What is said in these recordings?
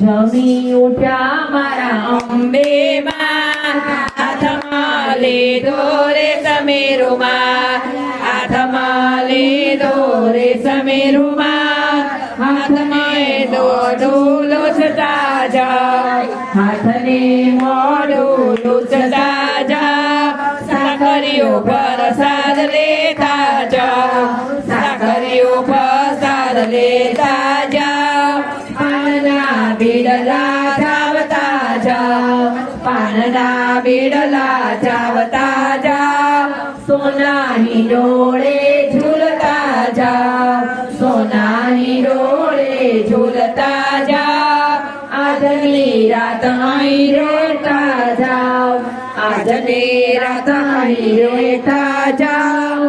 જમી ઉઠ્યા મારા અંબે માં, હાથમાં લીધો રેશમી રૂમાલ, હાથમાં લીધો રેશમી રૂમાલ, હાથમાં દોઢું લૂછતા જાવ, હાથને મોઢું લૂછતા જાવ, સાકરીઓ પ્રસાદ લેતા જાવ, સાકરીઓ પ્રસાદ લેતા જાવ, પાનના બીડલા ચાવતા જાવ, પાનના બીડલા ચાવતા જાવ, સોનાની ડોળે ઝૂલતા જાવ, સોનાની ડોળે ઝૂલતા જાવ, આજની રાત અહીં રહેતા જાવ, આજની રાત અહીં રહેતા જાવ,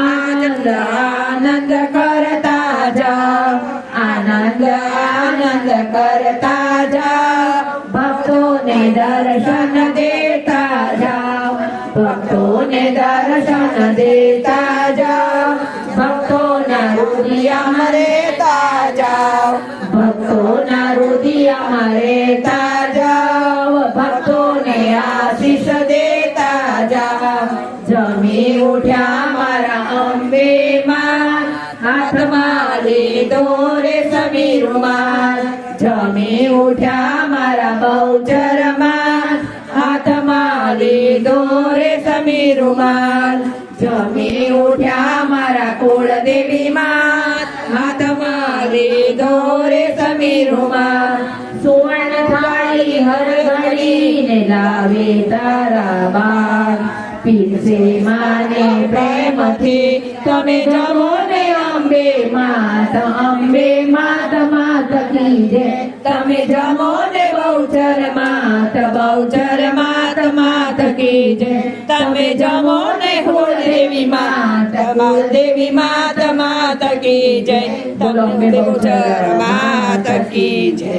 આનંદ આનંદ કરતા જાવ, આનંદ આનંદ કરતા જાવ, ભક્તોને દર્શન દેતા જાવ, ભક્તોને દર્શન દેતા જાવ, ભક્તોના હૃદયમાં રહેતા જાવ, ભક્તોના હૃદયમાં રહેતા જાવ, ભક્તોને આશીષ દેતા જાવ, જમી ઉઠ્યા મારા અંબે માં, હાથમાં લીધો રેશમી રૂમાલ, જમી ઉઠ્યા મારા બહુચર માં, હાથમાં લીધો રેશમી રૂમાલ, જમી ઉઠ્યા મારા કુળદેવી માં, હાથમાં લીધો રેશમી રૂમાલ, સુવર્ણ થાળી હર ઘડીને લાવે તારા બાગ, પીરસે માને પ્રેમથી તમે જમો ને અંબે માત, અંબે માત માત કી જય, તમે જમો ને બહુચર માત, બહુચર માત માત કી જય, તમે જમો ને કુળદેવી માત, કુળદેવી માત માત કી જય, તમે બહુચર માત કી જય।